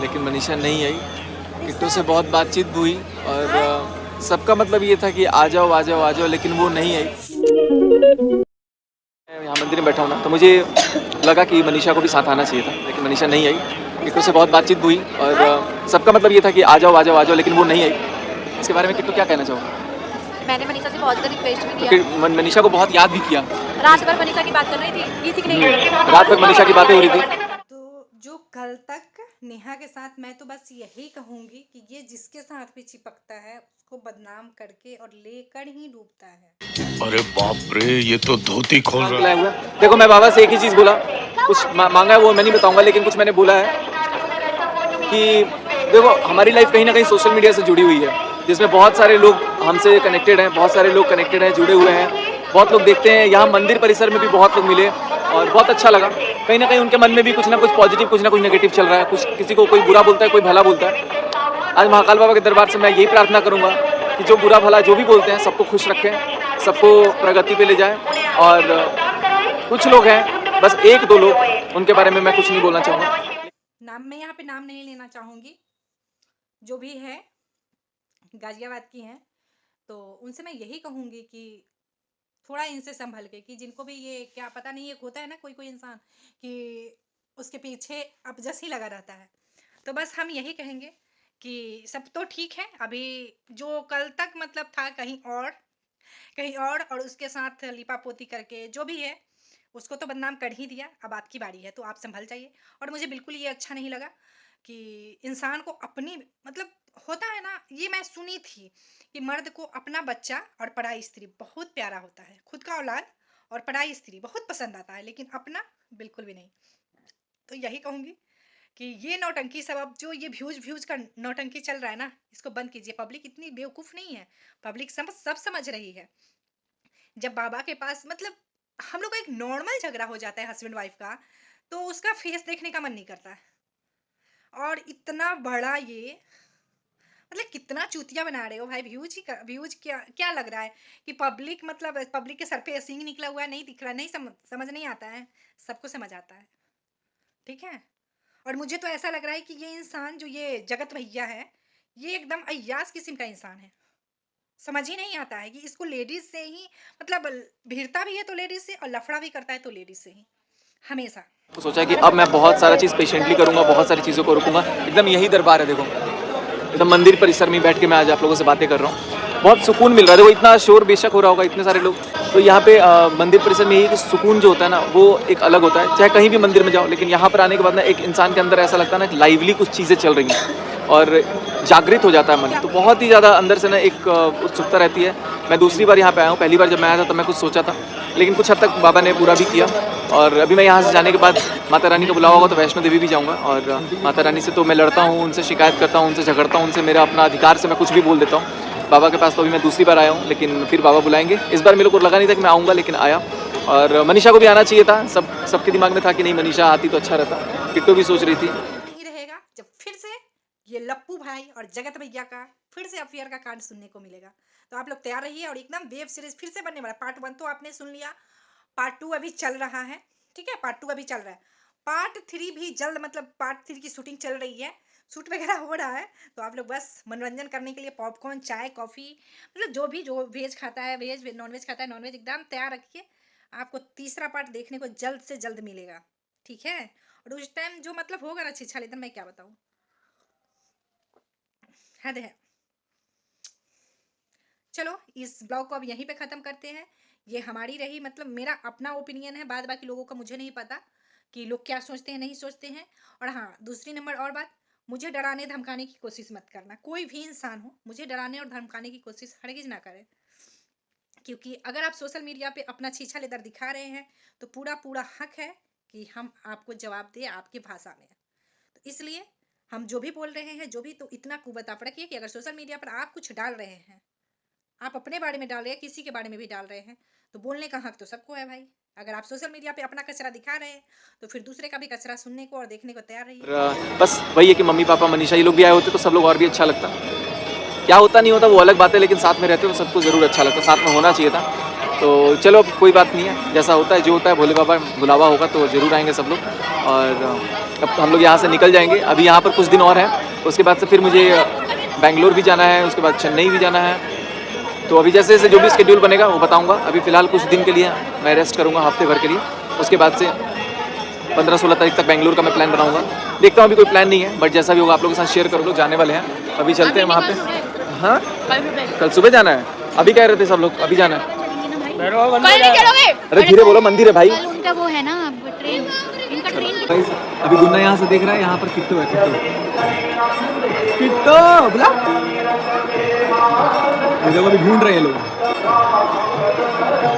लेकिन मनीषा नहीं आई। किट्टू से बहुत बातचीत हुई और सबका मतलब ये था कि आ जाओ आ जाओ आ जाओ, लेकिन वो नहीं आई। मैं यहाँ मंदिर में बैठा हूँ ना, तो मुझे लगा कि मनीषा को भी साथ आना चाहिए था, लेकिन मनीषा नहीं आई। किट्टू से बहुत बातचीत हुई और सबका मतलब ये था कि आ जाओ आ जाओ आ जाओ, लेकिन वो नहीं आई। इसके बारे में किट्टू क्या कहना चाहोगे? मैंने मनीषा से बहुत ज़्यादा रिक्वेस्ट भी तो किया। मनीषा को बहुत याद भी किया। रात भर मनीषा की बात कर रही थी, की थी कि नहीं? रात भर मनीषा की बातें हो रही थी। तो जो कल तक नेहा के साथ, मैं तो बस यही कहूंगी कि ये जिसके साथ भी चिपकता है उसको बदनाम करके और लेकर ही डूबता है। अरे बाप रे, ये तो धोती खोल रहा लाया हुआ है। देखो मैं बाबा से एक ही चीज़ बोला, कुछ मांगा है वो मैं नहीं बताऊंगा, लेकिन कुछ मैंने बोला है कि देखो हमारी लाइफ कहीं ना कहीं सोशल मीडिया से जुड़ी हुई है, जिसमें बहुत सारे लोग हमसे कनेक्टेड हैं, बहुत सारे लोग कनेक्टेड हैं, जुड़े हुए हैं, बहुत लोग देखते हैं। यहाँ मंदिर परिसर में भी बहुत लोग मिले और बहुत अच्छा लगा। कहीं ना कहीं उनके मन में भी कुछ ना कुछ पॉजिटिव, कुछ ना कुछ नेगेटिव चल रहा है। कुछ किसी को कोई बुरा बोलता है, कोई भला बोलता है। आज महाकाल बाबा के दरबार से मैं यही प्रार्थना करूंगा कि जो बुरा भला जो भी बोलते हैं सबको खुश रखें, सबको प्रगति पे ले जाएं। और कुछ लोग हैं, बस एक दो लोग, उनके बारे में मैं कुछ नहीं बोलना चाहूँगा। मैं यहाँ पे नाम नहीं लेना चाहूंगी, जो भी है गाजियाबाद की हैं, तो उनसे मैं यही कहूंगी कि थोड़ा इनसे संभल के, कि जिनको भी ये क्या पता नहीं, एक होता है ना कोई कोई इंसान कि उसके पीछे अपजस ही लगा रहता है। तो बस हम यही कहेंगे कि सब तो ठीक है, अभी जो कल तक मतलब था कहीं और उसके साथ लिपापोती करके जो भी है उसको तो बदनाम कर ही दिया। अब आपकी बारी है, तो आप संभल जाइए। और मुझे बिल्कुल ये अच्छा नहीं लगा कि इंसान को अपनी मतलब होता है ना, ये मैं सुनी थी कि मर्द को अपना बच्चा और पराई स्त्री बहुत प्यारा होता है, खुद का औलाद और पराई स्त्री बहुत पसंद आता है, लेकिन अपना बिल्कुल भी नहीं। तो यही कहूँगी कि ये नौटंकी सबब जो ये व्यूज का नौटंकी चल रहा है ना, इसको बंद कीजिए। पब्लिक इतनी बेवकूफ़ नहीं है, पब्लिक सब समझ रही है। जब बाबा के पास मतलब हम लोग का एक नॉर्मल झगड़ा हो जाता है हस्बैंड वाइफ का, तो उसका फेस देखने का मन नहीं करता है। और इतना बड़ा ये मतलब कितना चूतिया बना रहे हो भाई। व्यूज क्या क्या लग रहा है कि पब्लिक मतलब पब्लिक के सर पे सींग निकला हुआ है, नहीं दिख रहा, नहीं समझ नहीं आता है। सबको समझ आता है, ठीक है। और मुझे तो ऐसा लग रहा है कि ये इंसान जो ये जगत भैया है, ये एकदम अय्यास किस्म का इंसान है। समझ ही नहीं आता है कि इसको लेडीज से ही मतलब भिड़ता भी है तो लेडीज से, और लफड़ा भी करता है तो लेडीज से ही हमेशा। तो सोचा कि अब मैं बहुत सारा चीज़ पेशेंटली करूँगा, बहुत सारी चीज़ों को रुकूंगा। एकदम यही दरबार है, देखो एकदम मंदिर परिसर में बैठ के मैं आज आप लोगों से बातें कर रहा हूँ। बहुत सुकून मिल रहा है। देखो इतना शोर बेशक हो रहा होगा, इतने सारे लोग, तो यहाँ पे मंदिर परिसर में यही कि सुकून जो होता है ना वो एक अलग होता है। चाहे कहीं भी मंदिर में जाओ, लेकिन यहाँ पर आने के बाद ना एक इंसान के अंदर ऐसा लगता है ना कि लाइवली कुछ चीज़ें चल रही हैं और जागृत हो जाता है मन। तो बहुत ही ज़्यादा अंदर से ना एक उत्सुकता रहती है। मैं दूसरी बार यहाँ पे आया हूँ, पहली बार जब मैं आया था तो मैं कुछ सोचा था, लेकिन कुछ हद तक बाबा ने पूरा भी किया। और अभी मैं यहाँ से जाने के बाद माता रानी का बुलावा होगा तो वैष्णो देवी भी जाऊँगा। और माता रानी से तो मैं लड़ता हूँ, उनसे शिकायत करता हूँ, उनसे झगड़ता हूँ, उनसे मेरा अपना अधिकार से मैं कुछ भी बोल देता हूँ। बाबा के पास तो अभी मैं दूसरी बार आया हूँ, लेकिन फिर बाबा बुलाएंगे। इस बार मेरे को लगा नहीं था कि मैं आऊँगा, लेकिन आया। और मनीषा को भी आना चाहिए था, सबके दिमाग में था कि नहीं मनीषा आती तो अच्छा रहता। किट्टू भी सोच रही थी। नहीं रहेगा जब फिर से ये लप्पू भाई और जगत भैया का फिर से अफेयर का कांड सुनने को मिलेगा। तो आप लोग तैयार रहिए। और एकदम वेब सीरीज फिर से बनने वाला। पार्ट 1 तो आपने सुन लिया, पार्ट 2 अभी चल रहा है, ठीक है। पार्ट 2 अभी चल रहा है, पार्ट 3 भी जल्द, मतलब पार्ट 3 की शूटिंग चल रही है, शूट वगैरह हो रहा है। तो आप लोग बस मनोरंजन करने के लिए पॉपकॉर्न, चाय, कॉफ़ी, मतलब जो वेज खाता है वेज, नॉन वेज खाता है नॉन वेज, एकदम तैयार रखिए। आपको तीसरा पार्ट देखने को जल्द से जल्द मिलेगा, ठीक है। और उस टाइम जो मतलब होगा ना छिछा लेदन, मैं क्या बताऊँ, हद है। चलो इस ब्लॉग को अब यहीं पे ख़त्म करते हैं। ये हमारी रही, मतलब मेरा अपना ओपिनियन है, बाद बाकी लोगों का मुझे नहीं पता कि लोग क्या सोचते हैं नहीं सोचते हैं। और हाँ, दूसरी नंबर और बात, मुझे डराने धमकाने की कोशिश मत करना। कोई भी इंसान हो, मुझे डराने और धमकाने की कोशिश हरगिज ना करे, क्योंकि अगर आप सोशल मीडिया पे अपना छीछा लेदर दिखा रहे हैं तो पूरा हक है कि हम आपको जवाब दें आपकी भाषा में। तो इसलिए हम जो भी बोल रहे हैं, जो भी, तो इतना कुव्वत आप रखिए कि अगर सोशल मीडिया पर आप कुछ डाल रहे हैं, आप अपने बारे में डाल रहे हैं, किसी के बारे में भी डाल रहे हैं, तो बोलने का हक तो सबको है भाई। अगर आप सोशल मीडिया पे अपना कचरा दिखा रहे हैं तो फिर दूसरे का भी कचरा सुनने को और देखने को तैयार रहिए। बस वही है कि मम्मी पापा मनीषा ये लोग भी आए होते तो सब लोग और भी अच्छा लगता। क्या होता नहीं होता वो अलग बात है, लेकिन साथ में रहते तो सबको ज़रूर अच्छा लगता, साथ में होना चाहिए था। तो चलो अब कोई बात नहीं है, जैसा होता है जो होता है, भोले बाबा बुलावा होगा तो ज़रूर आएंगे सब लोग। और अब हम लोग यहाँ से निकल जाएंगे। अभी यहाँ पर कुछ दिन और हैं, उसके बाद से फिर मुझे बेंगलोर भी जाना है, उसके बाद चेन्नई भी जाना है। तो अभी जैसे जैसे जो भी शेड्यूल बनेगा वो बताऊंगा। अभी फ़िलहाल कुछ दिन के लिए मैं रेस्ट करूंगा, हफ्ते भर के लिए। उसके बाद से 15-16 तारीख तक बेंगलोर का मैं प्लान बनाऊंगा। देखता हूँ, अभी कोई प्लान नहीं है, बट जैसा भी होगा आप लोगों के साथ शेयर करूँगा। जाने वाले हैं, अभी चलते हैं वहाँ पे। हाँ, कल सुबह जाना है। अभी कह रहे थे सब लोग अभी जाना है। कल नहीं चलोगे? अरे धीरे बोलो, मंदिर है भाई। कल उनका वो है ना ट्रेन, इनका ट्रेन गाइस, अभी गुन्ना यहाँ से देख रहा है, यहाँ पर किट्टू है। किट्टू बोला, ये लोग अभी ढूंढ रहे हैं लोग।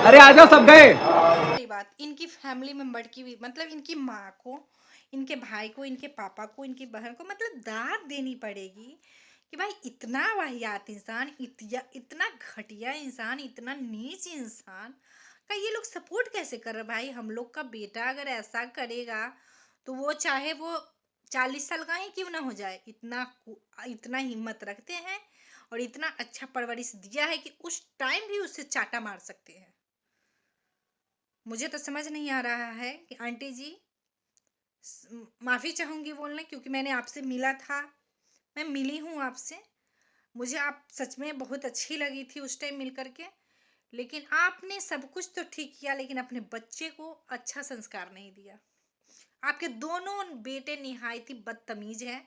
अरे आ जाओ, सब गए। बड़ी बात इनकी फैमिली मेंबर की भी, मतलब इनकी माँ को, इनके भाई को, इनके पापा को, इनकी बहन को मतलब दाद देनी पड़ेगी कि भाई इतना वाहियात इंसान, इतना घटिया इंसान, इतना नीच इंसान का ये लोग सपोर्ट कैसे कर रहे। भाई हम लोग का बेटा अगर ऐसा करेगा तो वो चाहे वो 40 साल का ही क्यों ना हो जाए, इतना हिम्मत रखते हैं और इतना अच्छा परवरिश दिया है कि उस टाइम भी उससे चाटा मार सकते हैं। मुझे तो समझ नहीं आ रहा है कि आंटी जी, माफ़ी चाहूँगी बोलने, क्योंकि मैंने आपसे मिला था, मैं मिली हूँ आपसे, मुझे आप सच में बहुत अच्छी लगी थी उस टाइम मिल करके। लेकिन आपने सब कुछ तो ठीक किया, लेकिन अपने बच्चे को अच्छा संस्कार नहीं दिया। आपके दोनों बेटे निहायती बदतमीज हैं,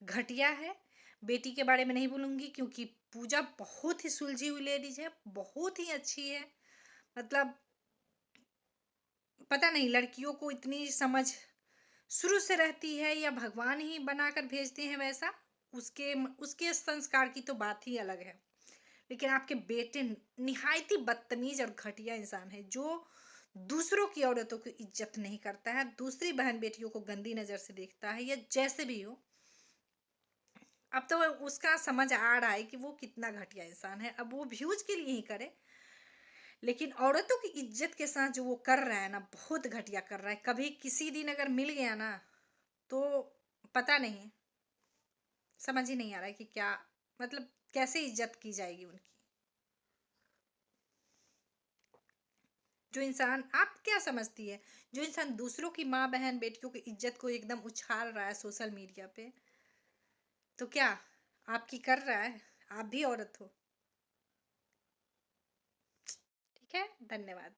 घटिया है। बेटी के बारे में नहीं बोलूँगी क्योंकि पूजा बहुत ही सुलझी हुई लेडीज है, बहुत ही अच्छी है। मतलब पता नहीं लड़कियों को इतनी समझ शुरू से रहती है या भगवान ही बनाकर भेजते हैं वैसा, उसके उसके संस्कार की तो बात ही अलग है। लेकिन आपके बेटे निहायती बदतमीज और घटिया इंसान है, जो दूसरों की औरतों की इज्जत नहीं करता है, दूसरी बहन बेटियों को गंदी नज़र से देखता है, या जैसे भी हो। अब तो उसका समझ आ रहा है कि वो कितना घटिया इंसान है। अब वो व्यूज के लिए ही करे, लेकिन औरतों की इज्जत के साथ जो वो कर रहा है ना, बहुत घटिया कर रहा है। कभी किसी दिन अगर मिल गया ना तो पता नहीं, समझ ही नहीं आ रहा है कि क्या, मतलब कैसे इज्जत की जाएगी उनकी। जो इंसान, आप क्या समझती है, जो इंसान दूसरों की माँ बहन बेटियों की इज्जत को एकदम उछाल रहा है सोशल मीडिया पे, तो क्या आपकी कर रहा है? आप भी औरत हो। ठीक है, धन्यवाद।